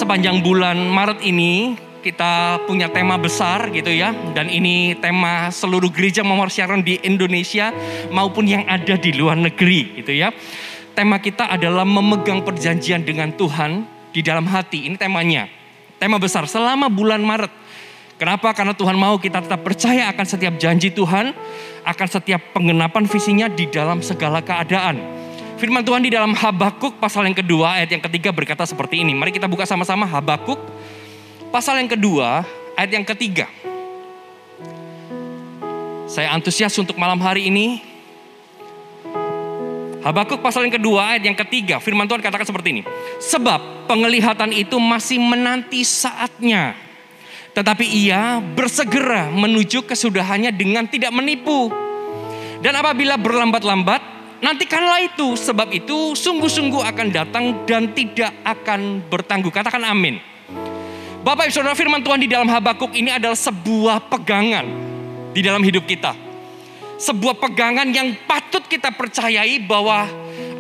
sepanjang bulan Maret ini kita punya tema besar gitu ya. Dan ini tema seluruh gereja Mawar Siaran di Indonesia maupun yang ada di luar negeri gitu ya. Tema kita adalah memegang perjanjian dengan Tuhan di dalam hati. Ini temanya. Tema besar selama bulan Maret. Kenapa? Karena Tuhan mau kita tetap percaya akan setiap janji Tuhan, akan setiap penggenapan visinya di dalam segala keadaan. Firman Tuhan di dalam Habakuk pasal yang kedua ayat yang ketiga berkata seperti ini. Mari kita buka sama-sama Habakuk pasal yang kedua ayat yang ketiga. Saya antusias untuk malam hari ini. Habakuk pasal yang kedua ayat yang ketiga. Firman Tuhan katakan seperti ini. Sebab penglihatan itu masih menanti saatnya. Tetapi ia bersegera menuju kesudahannya dengan tidak menipu. Dan apabila berlambat-lambat, nantikanlah itu. Sebab itu sungguh-sungguh akan datang dan tidak akan bertangguh. Katakan amin. Bapak Ibu Saudara, firman Tuhan di dalam Habakuk ini adalah sebuah pegangan di dalam hidup kita. Sebuah pegangan yang patut kita percayai bahwa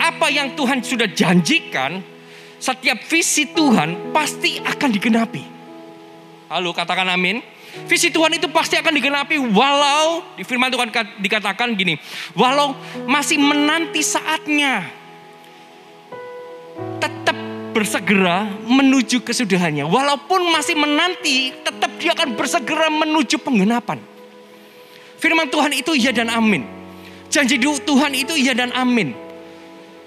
apa yang Tuhan sudah janjikan, setiap visi Tuhan pasti akan digenapi. Halo, katakan amin. Visi Tuhan itu pasti akan digenapi walau di firman Tuhan dikatakan gini. Walau masih menanti saatnya. Tetap bersegera menuju kesudahannya. Walaupun masih menanti, tetap dia akan bersegera menuju penggenapan. Firman Tuhan itu iya dan amin. Janji Tuhan itu iya dan amin.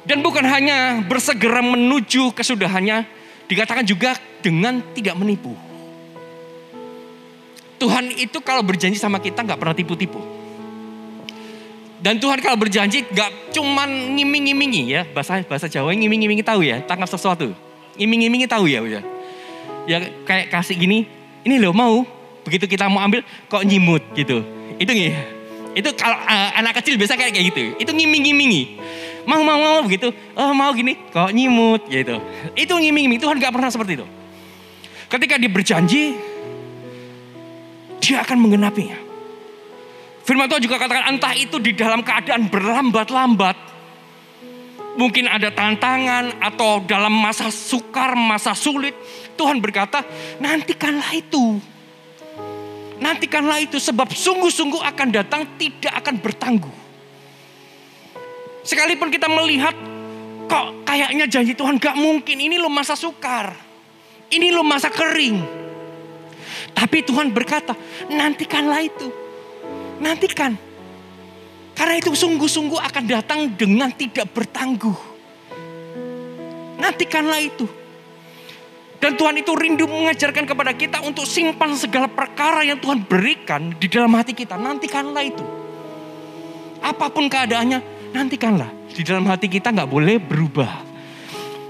Dan bukan hanya bersegera menuju kesudahannya, dikatakan juga dengan tidak menipu. Tuhan itu kalau berjanji sama kita gak pernah tipu-tipu. Dan Tuhan kalau berjanji gak cuman ngiming-ngimingi ya. Bahasa Jawa ngiming-ngimingi tahu ya. Tangkap sesuatu. Ngiming-ngimingi tahu ya. Ya kayak kasih gini. Ini loh mau. Begitu kita mau ambil kok nyimut gitu. Itu kalau anak kecil biasa kayak gitu. Itu ngiming-ngimingi. Mau begitu. Oh mau gini kok nyimut gitu. Itu ngiming-ngimingi. Tuhan gak pernah seperti itu. Ketika dia berjanji, dia akan menggenapinya. Firman Tuhan juga katakan entah itu di dalam keadaan berlambat-lambat. Mungkin ada tantangan atau dalam masa sukar, masa sulit. Tuhan berkata nantikanlah itu. Nantikanlah itu sebab sungguh-sungguh akan datang tidak akan bertangguh. Sekalipun kita melihat kok kayaknya janji Tuhan gak mungkin. Ini loh masa sukar. Ini loh masa kering. Tapi Tuhan berkata, nantikanlah itu. Nantikan. Karena itu sungguh-sungguh akan datang dengan tidak bertangguh. Nantikanlah itu. Dan Tuhan itu rindu mengajarkan kepada kita untuk simpan segala perkara yang Tuhan berikan di dalam hati kita. Nantikanlah itu. Apapun keadaannya, nantikanlah. Di dalam hati kita gak boleh berubah.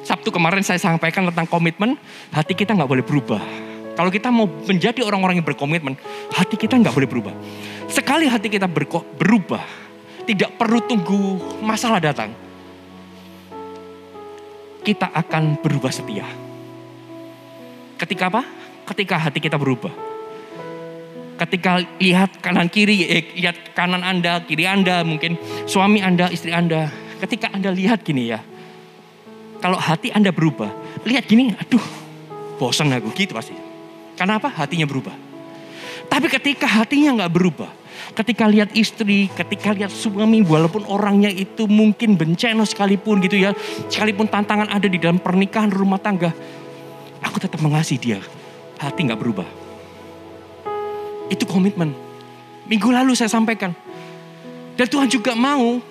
Sabtu kemarin saya sampaikan tentang komitmen, hati kita gak boleh berubah. Kalau kita mau menjadi orang-orang yang berkomitmen, hati kita nggak boleh berubah. Sekali hati kita berubah, tidak perlu tunggu masalah datang. Kita akan berubah setia. Ketika apa? Ketika hati kita berubah. Ketika lihat kanan kiri, lihat kanan Anda, kiri Anda, mungkin suami Anda, istri Anda. Ketika Anda lihat gini ya, kalau hati Anda berubah, lihat gini, aduh, bosan aku gitu pasti. Kenapa? Hatinya berubah. Tapi ketika hatinya gak berubah, ketika lihat istri, ketika lihat suami, walaupun orangnya itu mungkin bencana sekalipun gitu ya, sekalipun tantangan ada di dalam pernikahan rumah tangga, aku tetap mengasihi dia. Hati gak berubah. Itu komitmen. Minggu lalu saya sampaikan. Dan Tuhan juga mau,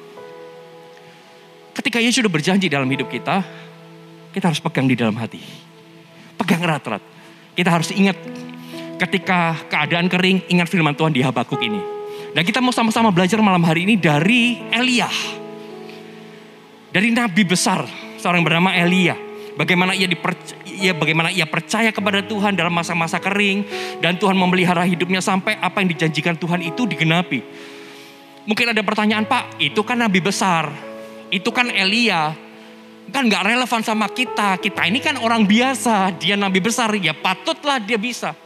ketika Ia sudah berjanji dalam hidup kita harus pegang di dalam hati. Pegang erat-erat. Kita harus ingat ketika keadaan kering, ingat firman Tuhan di Habakuk ini. Dan kita mau sama-sama belajar malam hari ini dari Elia. Dari nabi besar, seorang bernama Elia. Bagaimana ia percaya kepada Tuhan dalam masa-masa kering. Dan Tuhan memelihara hidupnya sampai apa yang dijanjikan Tuhan itu digenapi. Mungkin ada pertanyaan, Pak, itu kan nabi besar. Itu kan Elia. Kan gak relevan sama kita. Kita ini kan orang biasa. Dia nabi besar. Ya patutlah dia bisa.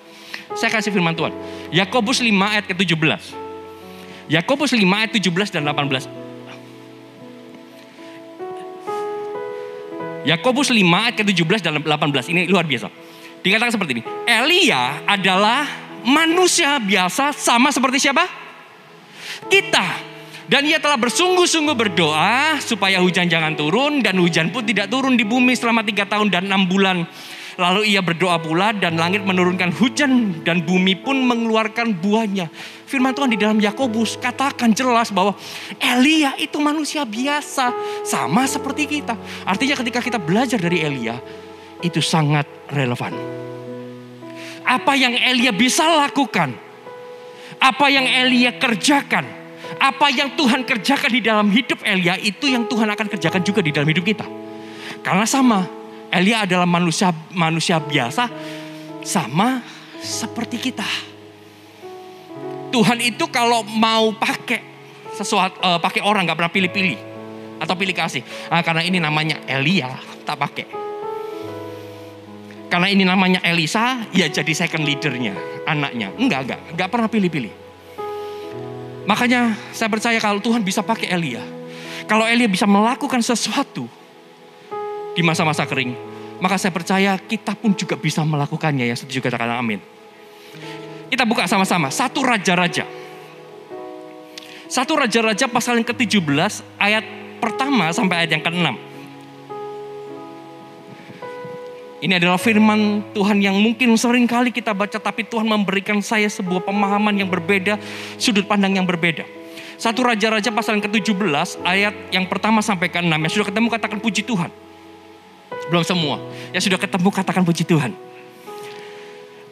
Saya kasih firman Tuhan. Yakobus 5 ayat ke-17. Yakobus 5 ayat 17 dan 18. Yakobus 5 ayat ke-17 dan 18. Ini luar biasa. Dikatakan seperti ini, Elia adalah manusia biasa sama seperti siapa? Kita. Dan ia telah bersungguh-sungguh berdoa supaya hujan jangan turun, dan hujan pun tidak turun di bumi selama 3 tahun dan 6 bulan. Lalu ia berdoa pula dan langit menurunkan hujan dan bumi pun mengeluarkan buahnya. Firman Tuhan di dalam Yakobus katakan jelas bahwa Elia itu manusia biasa sama seperti kita. Artinya ketika kita belajar dari Elia itu sangat relevan. Apa yang Elia bisa lakukan, apa yang Elia kerjakan, apa yang Tuhan kerjakan di dalam hidup Elia, itu yang Tuhan akan kerjakan juga di dalam hidup kita. Karena sama, Elia adalah manusia biasa sama seperti kita. Tuhan itu kalau mau pakai sesuatu, pakai orang nggak pernah pilih-pilih atau pilih kasih. Karena ini namanya Elia, tak pakai. Karena ini namanya Elisa, ya jadi second leadernya, anaknya. Enggak pernah pilih-pilih. Makanya saya percaya kalau Tuhan bisa pakai Elia, kalau Elia bisa melakukan sesuatu di masa-masa kering, maka saya percaya kita pun juga bisa melakukannya. Yang setuju katakan amin. Kita buka sama-sama 1 Raja-Raja. 1 Raja-Raja pasal yang ke-17 ayat pertama sampai ayat yang ke-6. Ini adalah firman Tuhan yang mungkin sering kali kita baca, tapi Tuhan memberikan saya sebuah pemahaman yang berbeda, sudut pandang yang berbeda. 1 Raja-Raja pasal yang ke-17 ayat yang pertama sampai ke-6. Yang sudah ketemu katakan puji Tuhan. Belum semua. Yang sudah ketemu katakan puji Tuhan.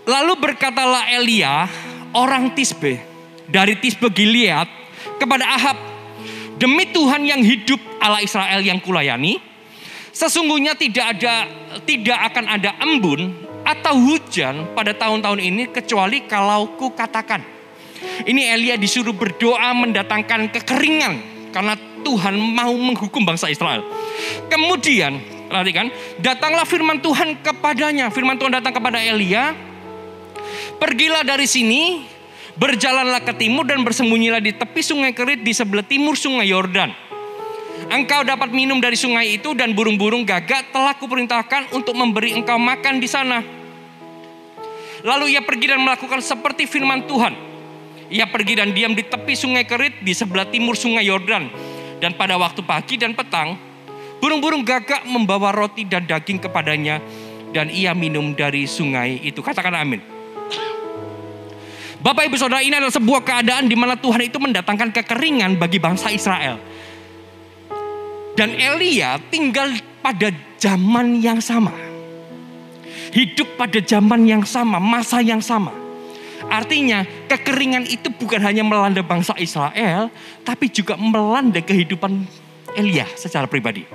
Lalu berkatalah Elia, orang Tisbe, dari Tisbe Gilead, kepada Ahab, demi Tuhan yang hidup Allah Israel yang kulayani, sesungguhnya tidak akan ada embun atau hujan pada tahun-tahun ini kecuali kalau ku katakan. Ini Elia disuruh berdoa mendatangkan kekeringan karena Tuhan mau menghukum bangsa Israel. Kemudian, perhatikan, datanglah firman Tuhan kepadanya. Firman Tuhan datang kepada Elia. Pergilah dari sini, berjalanlah ke timur dan bersembunyilah di tepi sungai Kerit di sebelah timur sungai Yordan. Engkau dapat minum dari sungai itu dan burung-burung gagak telah kuperintahkan untuk memberi engkau makan di sana. Lalu ia pergi dan melakukan seperti firman Tuhan. Ia pergi dan diam di tepi sungai Kerit di sebelah timur sungai Yordan. Dan pada waktu pagi dan petang, burung-burung gagak membawa roti dan daging kepadanya. Dan ia minum dari sungai itu. Katakan amin. Bapak ibu saudara, ini adalah sebuah keadaan di mana Tuhan itu mendatangkan kekeringan bagi bangsa Israel. Dan Elia tinggal pada zaman yang sama. Hidup pada zaman yang sama, masa yang sama. Artinya kekeringan itu bukan hanya melanda bangsa Israel, tapi juga melanda kehidupan Elia secara pribadi.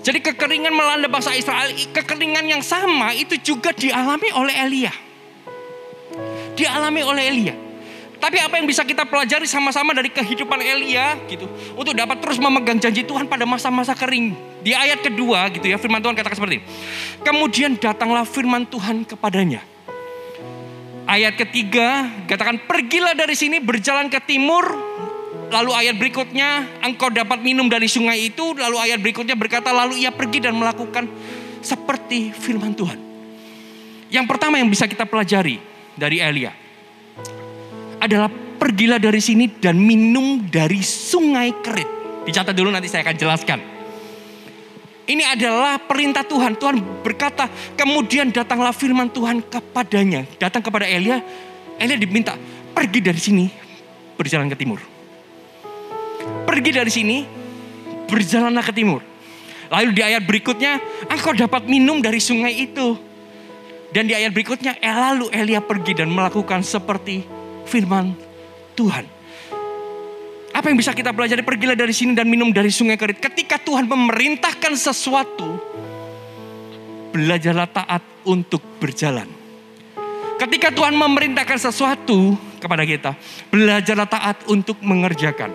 Jadi kekeringan melanda bangsa Israel, kekeringan yang sama itu juga dialami oleh Elia. Dialami oleh Elia. Tapi apa yang bisa kita pelajari sama-sama dari kehidupan Elia gitu, untuk dapat terus memegang janji Tuhan pada masa-masa kering. Di ayat kedua gitu ya, firman Tuhan katakan seperti ini. Kemudian datanglah firman Tuhan kepadanya. Ayat ketiga katakan, pergilah dari sini berjalan ke timur. Lalu ayat berikutnya, engkau dapat minum dari sungai itu. Lalu ayat berikutnya berkata, lalu ia pergi dan melakukan seperti firman Tuhan. Yang pertama yang bisa kita pelajari dari Elia adalah pergilah dari sini dan minum dari sungai Kerit. Dicatat dulu, nanti saya akan jelaskan. Ini adalah perintah Tuhan. Tuhan berkata, kemudian datanglah firman Tuhan kepadanya. Datang kepada Elia. Elia diminta, pergi dari sini, berjalan ke timur. Pergi dari sini, berjalanlah ke timur. Lalu di ayat berikutnya, engkau dapat minum dari sungai itu. Dan di ayat berikutnya, lalu Elia pergi dan melakukan seperti firman Tuhan. Apa yang bisa kita pelajari? Pergilah dari sini dan minum dari sungai Kerit. Ketika Tuhan memerintahkan sesuatu, belajarlah taat untuk berjalan. Ketika Tuhan memerintahkan sesuatu kepada kita, belajarlah taat untuk mengerjakan.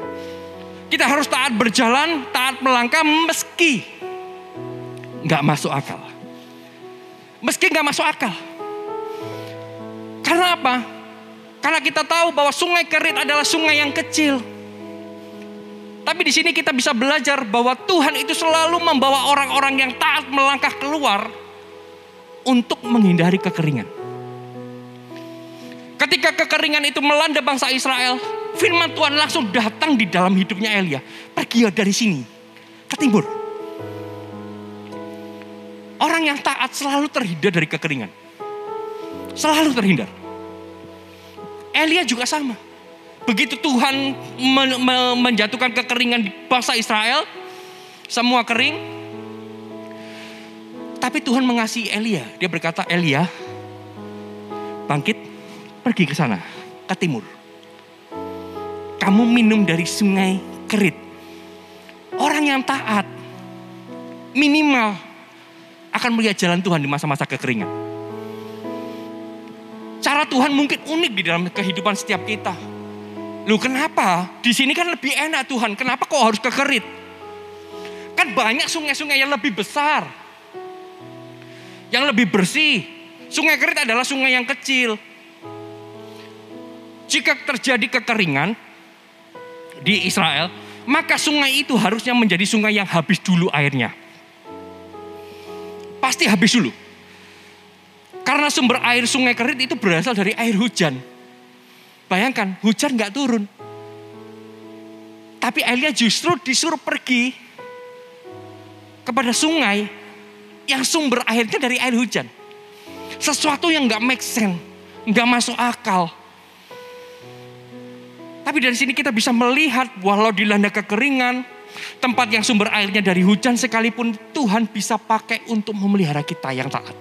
Kita harus taat berjalan, taat melangkah meski gak masuk akal. Meski gak masuk akal. Karena apa? Karena kita tahu bahwa sungai Kerit adalah sungai yang kecil. Tapi di sini kita bisa belajar bahwa Tuhan itu selalu membawa orang-orang yang taat melangkah keluar untuk menghindari kekeringan. Ketika kekeringan itu melanda bangsa Israel, firman Tuhan langsung datang di dalam hidupnya Elia. Pergi dari sini, ke timur. Orang yang taat selalu terhindar dari kekeringan. Selalu terhindar. Elia juga sama. Begitu Tuhan menjatuhkan kekeringan di bangsa Israel, semua kering. Tapi Tuhan mengasihi Elia. Dia berkata, Elia, bangkit, pergi ke sana, ke timur. Kamu minum dari sungai Kerit. Orang yang taat, minimal akan melihat jalan Tuhan di masa-masa kekeringan. Cara Tuhan mungkin unik di dalam kehidupan setiap kita. Loh kenapa? Di sini kan lebih enak Tuhan. Kenapa kok harus ke Kerit? Kan banyak sungai-sungai yang lebih besar. Yang lebih bersih. Sungai Kerit adalah sungai yang kecil. Jika terjadi kekeringan di Israel, maka sungai itu harusnya menjadi sungai yang habis dulu airnya. Pasti habis dulu. Karena sumber air sungai Kerit itu berasal dari air hujan. Bayangkan, hujan gak turun. Tapi Elia justru disuruh pergi kepada sungai yang sumber airnya dari air hujan. Sesuatu yang gak make sense, gak masuk akal. Tapi dari sini kita bisa melihat walau dilanda kekeringan, tempat yang sumber airnya dari hujan sekalipun, Tuhan bisa pakai untuk memelihara kita yang taat.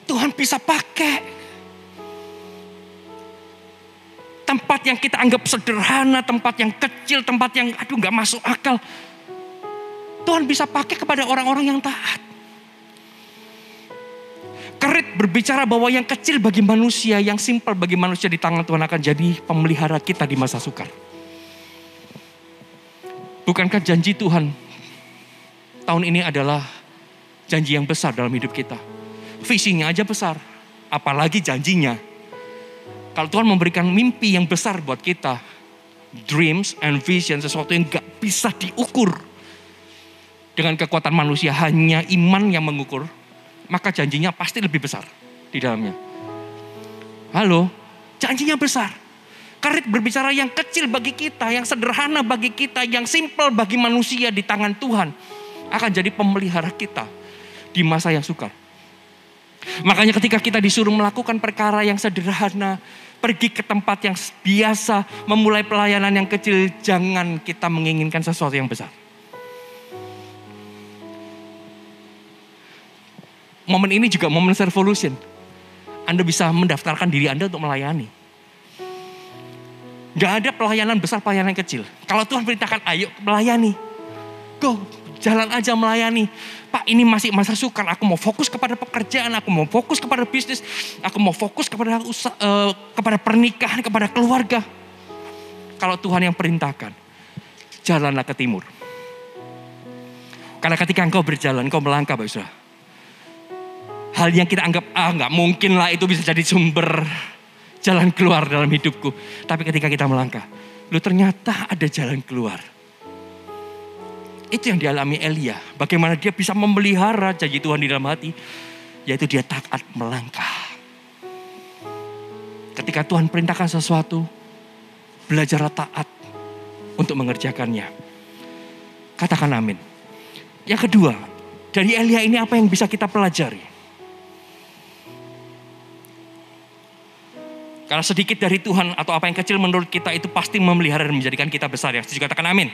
Tuhan bisa pakai tempat yang kita anggap sederhana, tempat yang kecil, tempat yang gak masuk akal. Tuhan bisa pakai kepada orang-orang yang taat. Kerit berbicara bahwa yang kecil bagi manusia, yang simpel bagi manusia di tangan Tuhan akan jadi pemelihara kita di masa sukar. Bukankah janji Tuhan tahun ini adalah janji yang besar dalam hidup kita? Visinya aja besar, apalagi janjinya. Kalau Tuhan memberikan mimpi yang besar buat kita, dreams and vision, sesuatu yang gak bisa diukur dengan kekuatan manusia, hanya iman yang mengukur, maka janjinya pasti lebih besar di dalamnya. Halo, janjinya besar. Kerit berbicara yang kecil bagi kita, yang sederhana bagi kita, yang simple bagi manusia di tangan Tuhan, akan jadi pemelihara kita di masa yang sukar. Makanya ketika kita disuruh melakukan perkara yang sederhana, pergi ke tempat yang biasa, memulai pelayanan yang kecil, jangan kita menginginkan sesuatu yang besar. Momen ini juga momen revolution. Anda bisa mendaftarkan diri Anda untuk melayani. Gak ada pelayanan besar, pelayanan kecil. Kalau Tuhan perintahkan, ayo melayani. Go, jalan aja melayani. Pak, ini masih masa sukar. Aku mau fokus kepada pekerjaan, aku mau fokus kepada bisnis, aku mau fokus kepada kepada pernikahan, kepada keluarga. Kalau Tuhan yang perintahkan, jalanlah ke timur. Karena ketika engkau berjalan, engkau melangkah, Bapak Saudara. Hal yang kita anggap, gak mungkin lah itu bisa jadi sumber jalan keluar dalam hidupku. Tapi ketika kita melangkah, ternyata ada jalan keluar. Itu yang dialami Elia. Bagaimana dia bisa memelihara janji Tuhan di dalam hati. Yaitu dia taat melangkah. Ketika Tuhan perintahkan sesuatu, belajarlah taat untuk mengerjakannya. Katakan amin. Yang kedua, dari Elia ini apa yang bisa kita pelajari? Karena sedikit dari Tuhan atau apa yang kecil menurut kita itu pasti memelihara dan menjadikan kita besar. Ya, setuju katakan amin.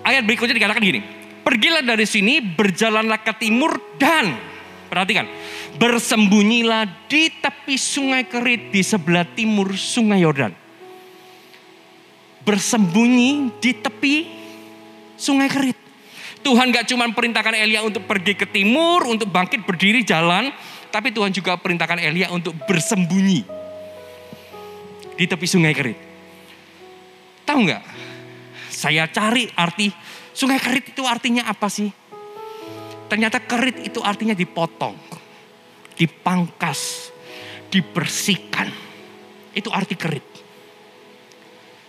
Ayat berikutnya dikatakan gini. Pergilah dari sini, berjalanlah ke timur dan, perhatikan, bersembunyilah di tepi sungai Kerit di sebelah timur sungai Yordan. Bersembunyi di tepi sungai Kerit. Tuhan gak cuma perintahkan Elia untuk pergi ke timur, untuk bangkit berdiri jalan. Tapi Tuhan juga perintahkan Elia untuk bersembunyi di tepi sungai Kerit. Tahu nggak? Saya cari arti sungai Kerit itu artinya apa sih? Ternyata Kerit itu artinya dipotong, dipangkas, dibersihkan. Itu arti Kerit.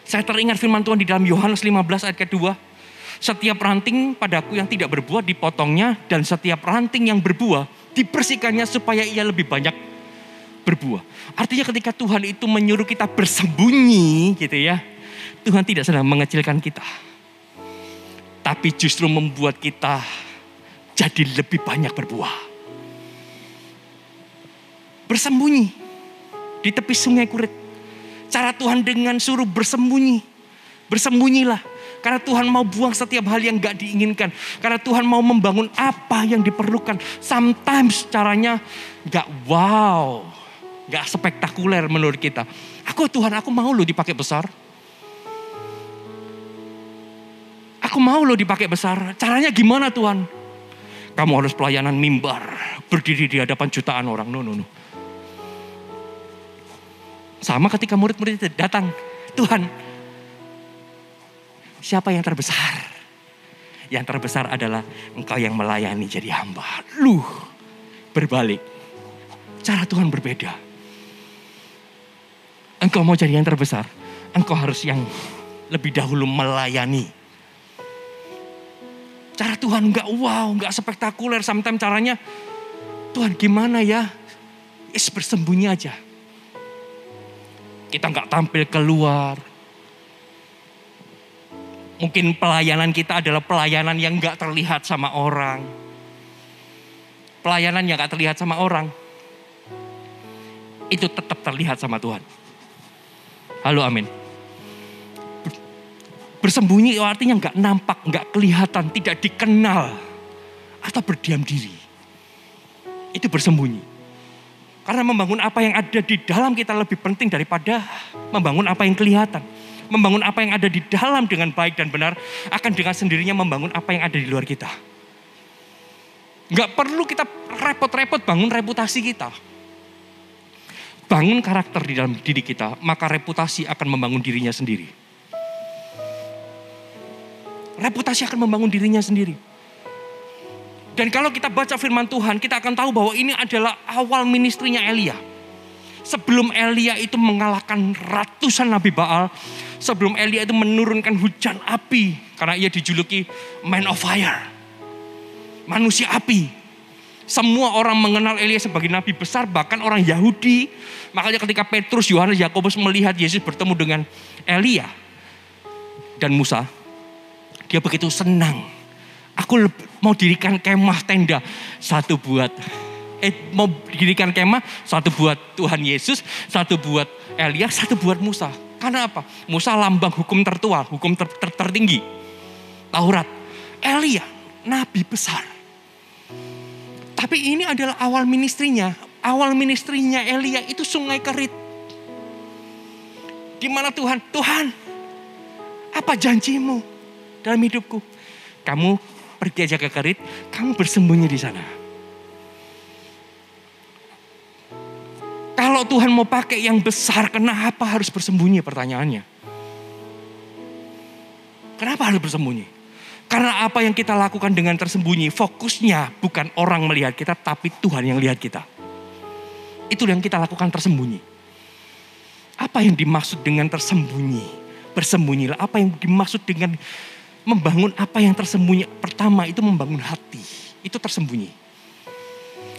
Saya teringat firman Tuhan di dalam Yohanes 15 ayat kedua. Setiap ranting padaku yang tidak berbuah dipotongnya, dan setiap ranting yang berbuah dibersihkannya supaya ia lebih banyak berbuah. Artinya ketika Tuhan itu menyuruh kita bersembunyi gitu ya, Tuhan tidak sedang mengecilkan kita. Tapi justru membuat kita jadi lebih banyak berbuah. Bersembunyi di tepi sungai Kurit. Cara Tuhan dengan suruh bersembunyi. Bersembunyilah. Karena Tuhan mau buang setiap hal yang gak diinginkan. Karena Tuhan mau membangun apa yang diperlukan. Sometimes caranya gak wow. Gak spektakuler menurut kita. Tuhan aku mau lo dipakai besar. Aku mau lo dipakai besar. Caranya gimana Tuhan? Kamu harus pelayanan mimbar. Berdiri di hadapan jutaan orang. No. Sama ketika murid-murid itu datang. Tuhan, siapa yang terbesar? Yang terbesar adalah engkau yang melayani jadi hamba. Lu berbalik. Cara Tuhan berbeda. Engkau mau jadi yang terbesar. Engkau harus yang lebih dahulu melayani. Cara Tuhan enggak wow, enggak spektakuler. Sometimes caranya, Tuhan gimana ya? Bersembunyi aja. Kita enggak tampil keluar. Mungkin pelayanan kita adalah pelayanan yang enggak terlihat sama orang. Pelayanan yang enggak terlihat sama orang. Itu tetap terlihat sama Tuhan. Halo, amin. Bersembunyi artinya enggak nampak, enggak kelihatan, tidak dikenal. Atau berdiam diri. Itu bersembunyi. Karena membangun apa yang ada di dalam kita lebih penting daripada membangun apa yang kelihatan. Membangun apa yang ada di dalam dengan baik dan benar akan dengan sendirinya membangun apa yang ada di luar kita. Enggak perlu kita repot-repot bangun reputasi kita. Bangun karakter di dalam diri kita, maka reputasi akan membangun dirinya sendiri. Reputasi akan membangun dirinya sendiri. Dan kalau kita baca firman Tuhan, kita akan tahu bahwa ini adalah awal ministrinya Elia. Sebelum Elia itu mengalahkan ratusan Nabi Baal, sebelum Elia itu menurunkan hujan api, karena ia dijuluki man of fire, manusia api. Semua orang mengenal Elia sebagai nabi besar, bahkan orang Yahudi. Makanya ketika Petrus, Yohanes, Yakobus melihat Yesus bertemu dengan Elia dan Musa, dia begitu senang. Aku mau dirikan kemah tenda. Satu buat mau dirikan kemah. Satu buat Tuhan Yesus. Satu buat Elia. Satu buat Musa. Karena apa? Musa lambang hukum tertua. Hukum tertinggi. Taurat. Elia nabi besar. Tapi ini adalah awal ministrinya. Awal ministrinya Elia itu sungai Kerit. Di mana Tuhan, apa janjimu dalam hidupku? Kamu pergi aja ke Kerit, kamu bersembunyi di sana. Kalau Tuhan mau pakai yang besar, kenapa harus bersembunyi? Pertanyaannya. Kenapa harus bersembunyi? Karena apa yang kita lakukan dengan tersembunyi, fokusnya bukan orang melihat kita, tapi Tuhan yang lihat kita. Itu yang kita lakukan tersembunyi. Apa yang dimaksud dengan tersembunyi? Bersembunyilah. Apa yang dimaksud dengan membangun apa yang tersembunyi? Pertama itu membangun hati. Itu tersembunyi.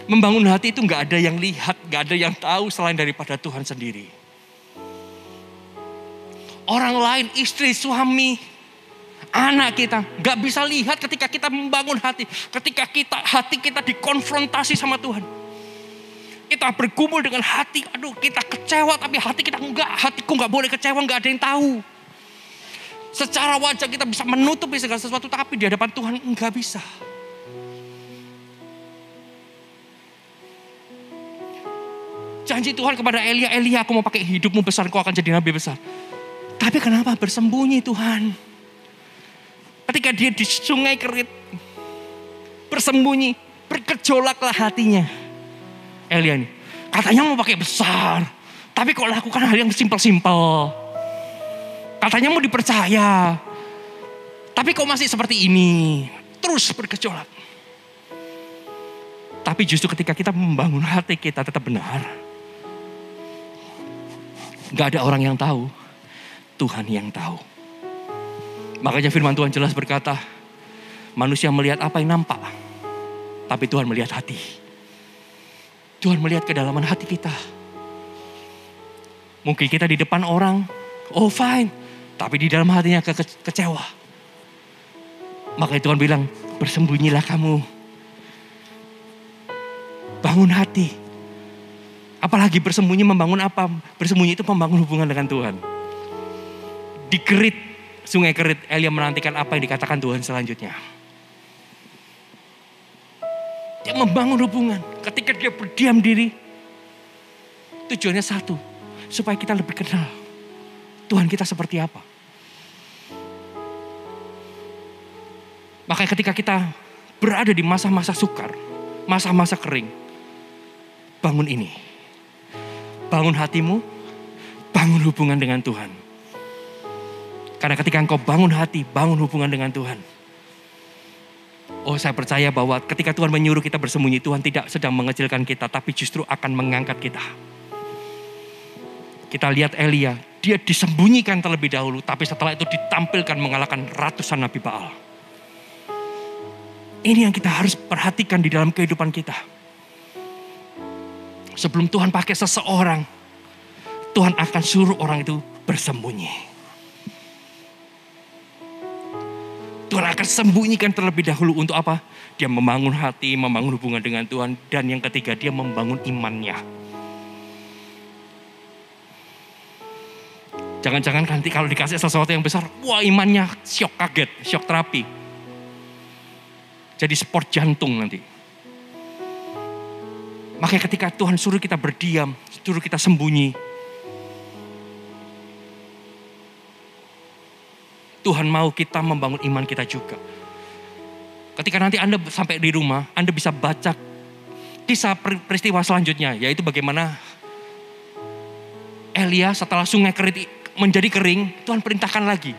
Membangun hati itu gak ada yang lihat, gak ada yang tahu selain daripada Tuhan sendiri. Orang lain, istri, suami, anak kita gak bisa lihat ketika kita membangun hati. Ketika hati kita dikonfrontasi sama Tuhan. Kita bergumul dengan hati, kita kecewa tapi hati kita enggak. Hatiku gak boleh kecewa, gak ada yang tahu. Secara wajah kita bisa menutupi segala sesuatu, tapi di hadapan Tuhan enggak bisa. Janji Tuhan kepada Elia, aku mau pakai hidupmu besar, kau akan jadi nabi besar. Tapi kenapa bersembunyi Tuhan? Ketika dia di sungai Kerit, bersembunyi, bergejolaklah hatinya. Elia ini, katanya mau pakai besar, tapi kok lakukan hal yang simpel-simpel. Katanya mau dipercaya, tapi kok masih seperti ini. Terus bergejolak. Tapi justru ketika kita membangun hati kita tetap benar, gak ada orang yang tahu, Tuhan yang tahu. Makanya firman Tuhan jelas berkata, manusia melihat apa yang nampak, tapi Tuhan melihat hati. Tuhan melihat kedalaman hati kita. Mungkin kita di depan orang, oh fine, tapi di dalam hatinya kecewa. Makanya Tuhan bilang, bersembunyilah kamu. Bangun hati. Apalagi bersembunyi membangun apa? Bersembunyi itu membangun hubungan dengan Tuhan. Di Kerit, Sungai Kerit, Elia menantikan apa yang dikatakan Tuhan selanjutnya. Dia membangun hubungan. Ketika dia berdiam diri, tujuannya satu, supaya kita lebih kenal Tuhan kita seperti apa. Makanya ketika kita berada di masa-masa sukar, masa-masa kering, bangun ini. Bangun hatimu, bangun hubungan dengan Tuhan. Karena ketika engkau bangun hati, bangun hubungan dengan Tuhan, oh, saya percaya bahwa ketika Tuhan menyuruh kita bersembunyi, Tuhan tidak sedang mengecilkan kita, tapi justru akan mengangkat kita. Kita lihat Elia, dia disembunyikan terlebih dahulu, tapi setelah itu ditampilkan mengalahkan ratusan Nabi Baal. Ini yang kita harus perhatikan di dalam kehidupan kita. Sebelum Tuhan pakai seseorang, Tuhan akan suruh orang itu bersembunyi. Tuhan akan sembunyikan terlebih dahulu untuk apa? Dia membangun hati, membangun hubungan dengan Tuhan. Dan yang ketiga, dia membangun imannya. Jangan-jangan nanti kalau dikasih sesuatu yang besar, wah imannya syok kaget, syok terapi. Jadi sport jantung nanti. Makanya ketika Tuhan suruh kita berdiam, suruh kita sembunyi, Tuhan mau kita membangun iman kita juga. Ketika nanti Anda sampai di rumah, Anda bisa baca kisah peristiwa selanjutnya, yaitu bagaimana Elia setelah sungai Kerit menjadi kering, Tuhan perintahkan lagi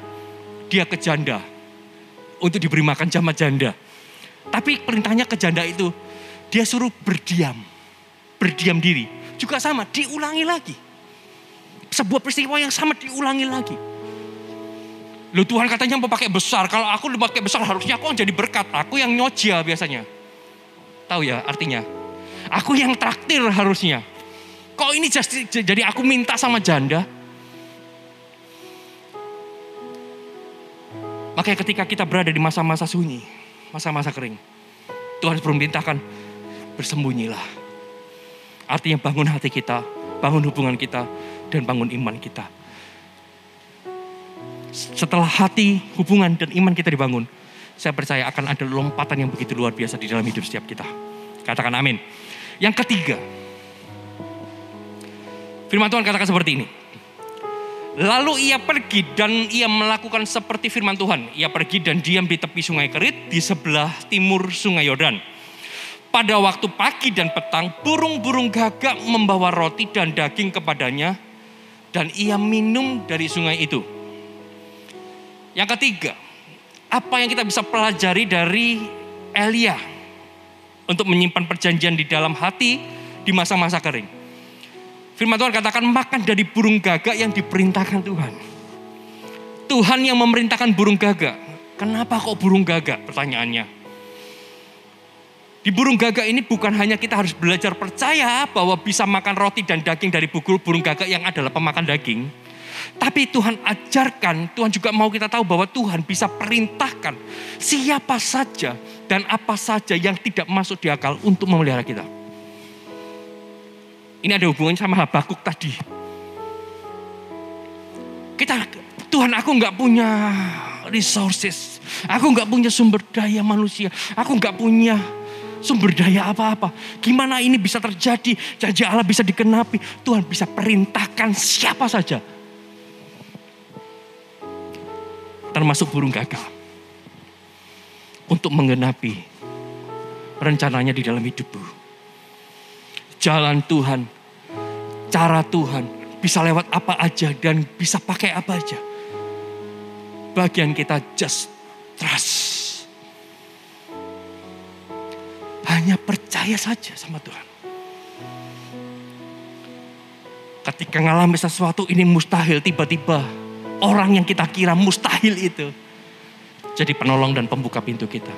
dia ke janda untuk diberi makan jama janda. Tapi perintahnya ke janda itu, dia suruh berdiam diri. Juga sama, diulangi lagi. Sebuah peristiwa yang sama diulangi lagi. Loh, Tuhan katanya mau pakai besar. Kalau aku pakai besar harusnya aku yang jadi berkat. Aku yang nyoja biasanya. Tahu ya artinya? Aku yang traktir harusnya. Kok ini jadi aku minta sama janda? Makanya ketika kita berada di masa-masa sunyi, masa-masa kering, Tuhan perintahkan bersembunyilah. Artinya bangun hati kita, bangun hubungan kita, dan bangun iman kita. Setelah hati, hubungan, dan iman kita dibangun, saya percaya akan ada lompatan yang begitu luar biasa di dalam hidup setiap kita. Katakan amin. Yang ketiga, firman Tuhan katakan seperti ini. Lalu ia pergi dan ia melakukan seperti firman Tuhan. Ia pergi dan diam di tepi sungai Kerit di sebelah timur sungai Yordan. Pada waktu pagi dan petang, burung-burung gagak membawa roti dan daging kepadanya, dan ia minum dari sungai itu. Yang ketiga, apa yang kita bisa pelajari dari Elia untuk menyimpan perjanjian di dalam hati di masa-masa kering? Firman Tuhan katakan makan dari burung gagak yang diperintahkan Tuhan. Tuhan yang memerintahkan burung gagak. Kenapa kok burung gagak? Pertanyaannya. Di burung gagak ini bukan hanya kita harus belajar percaya bahwa bisa makan roti dan daging dari burung gagak yang adalah pemakan daging. Tapi Tuhan ajarkan, Tuhan juga mau kita tahu bahwa Tuhan bisa perintahkan siapa saja dan apa saja yang tidak masuk di akal untuk memelihara kita. Ini ada hubungannya sama Habakuk tadi. Tuhan, aku nggak punya resources, aku nggak punya sumber daya manusia, aku nggak punya sumber daya apa-apa. Gimana ini bisa terjadi? Janji Allah bisa dikenapi. Tuhan bisa perintahkan siapa saja. Termasuk burung gagak. Untuk menggenapi rencananya di dalam hidupmu. Jalan Tuhan, cara Tuhan bisa lewat apa aja dan bisa pakai apa aja. Bagian kita just trust. Hanya percaya saja sama Tuhan. Ketika ngalami sesuatu ini mustahil, tiba-tiba orang yang kita kira mustahil itu jadi penolong dan pembuka pintu kita.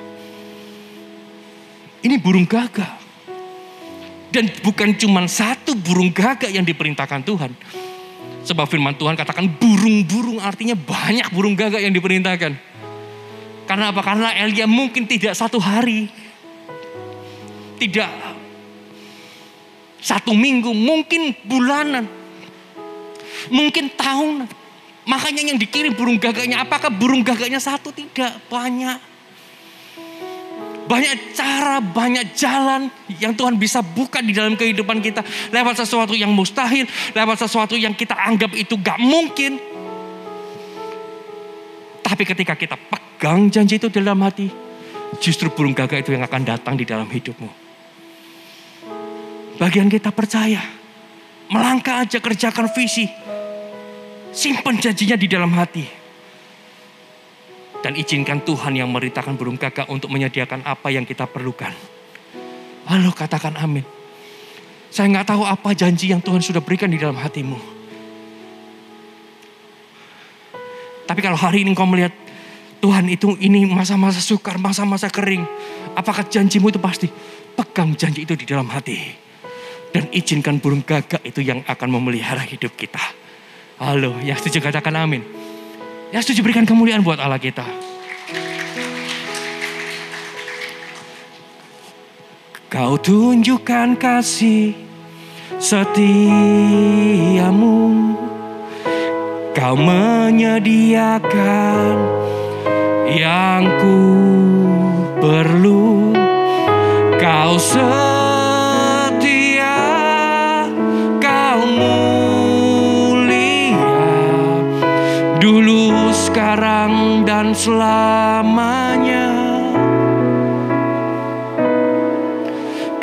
Ini burung gagak. Dan bukan cuma satu burung gagak yang diperintahkan Tuhan. Sebab firman Tuhan katakan burung-burung, artinya banyak burung gagak yang diperintahkan. Karena apa? Karena Elia mungkin tidak satu hari, tidak satu minggu, mungkin bulanan, mungkin tahunan. Makanya yang dikirim burung gagaknya, apakah burung gagaknya satu? Tidak, banyak. Banyak cara, banyak jalan yang Tuhan bisa buka di dalam kehidupan kita. Lewat sesuatu yang mustahil, lewat sesuatu yang kita anggap itu gak mungkin. Tapi ketika kita pegang janji itu dalam hati, justru burung gagak itu yang akan datang di dalam hidupmu. Bagian kita percaya, melangkah aja, kerjakan visi, simpan janjinya di dalam hati. Dan izinkan Tuhan yang merintahkan burung gagak untuk menyediakan apa yang kita perlukan. Halo, katakan amin. Saya gak tahu apa janji yang Tuhan sudah berikan di dalam hatimu. Tapi kalau hari ini kau melihat Tuhan itu ini masa-masa sukar, masa-masa kering. Apakah janjimu itu pasti? Pegang janji itu di dalam hati. Dan izinkan burung gagak itu yang akan memelihara hidup kita. Halo, yang setuju katakan amin. Ya, setuju, berikan kemuliaan buat Allah kita. Kau tunjukkan kasih setiamu. Kau menyediakan yang ku perlu. Kau setia, kau mulia. Dulu, sekarang, dan selamanya.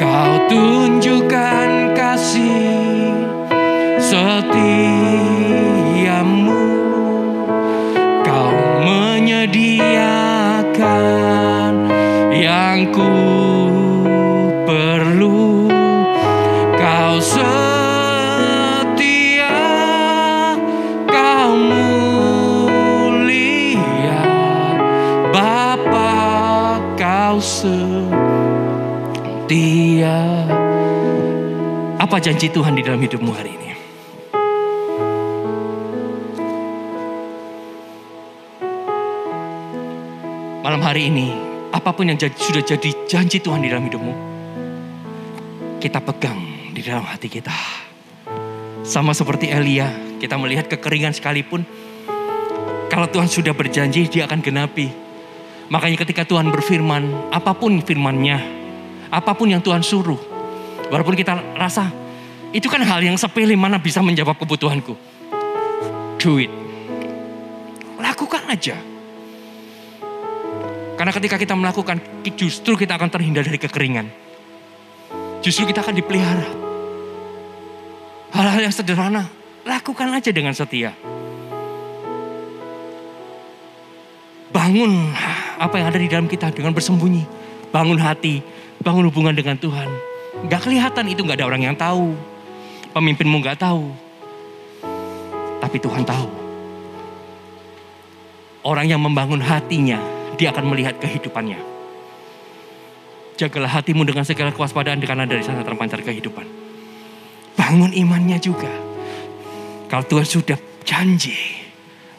Kau tunjukkan kasih setiamu. Kau menyediakan yang ku perlu. Kau setia, kau mulia. Bapa, kau setia. Apa janji Tuhan di dalam hidupmu hari ini? Malam hari ini, apapun yang sudah jadi janji Tuhan di dalam hidupmu, kita pegang di dalam hati kita. Sama seperti Elia, kita melihat kekeringan sekalipun, kalau Tuhan sudah berjanji, dia akan genapi. Makanya ketika Tuhan berfirman, apapun firman-Nya, apapun yang Tuhan suruh, walaupun kita rasa, itu kan hal yang sepele, mana bisa menjawab kebutuhanku. Do it. Lakukan aja. Karena ketika kita melakukan, justru kita akan terhindar dari kekeringan. Justru kita akan dipelihara. Hal-hal yang sederhana, lakukan aja dengan setia. Bangun apa yang ada di dalam kita dengan bersembunyi. Bangun hati, bangun hubungan dengan Tuhan. Gak kelihatan, itu gak ada orang yang tahu. Pemimpinmu gak tahu. Tapi Tuhan tahu. Orang yang membangun hatinya, dia akan melihat kehidupannya. Jagalah hatimu dengan segala kewaspadaan, karena dari sana terpancar kehidupan. Bangun imannya juga. Kalau Tuhan sudah janji,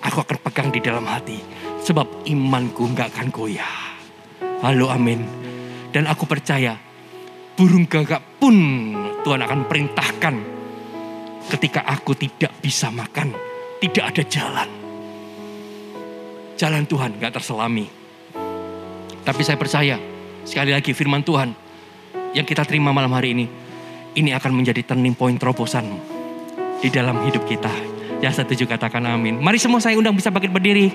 aku akan pegang di dalam hati. Sebab imanku gak akan goyah. Halo, amin. Dan aku percaya, burung gagak pun Tuhan akan perintahkan ketika aku tidak bisa makan, tidak ada jalan. Jalan Tuhan gak terselami. Tapi saya percaya, sekali lagi firman Tuhan yang kita terima malam hari ini akan menjadi turning point, terobosan di dalam hidup kita. Yang setuju katakan amin. Mari semua saya undang bisa bangkit berdiri.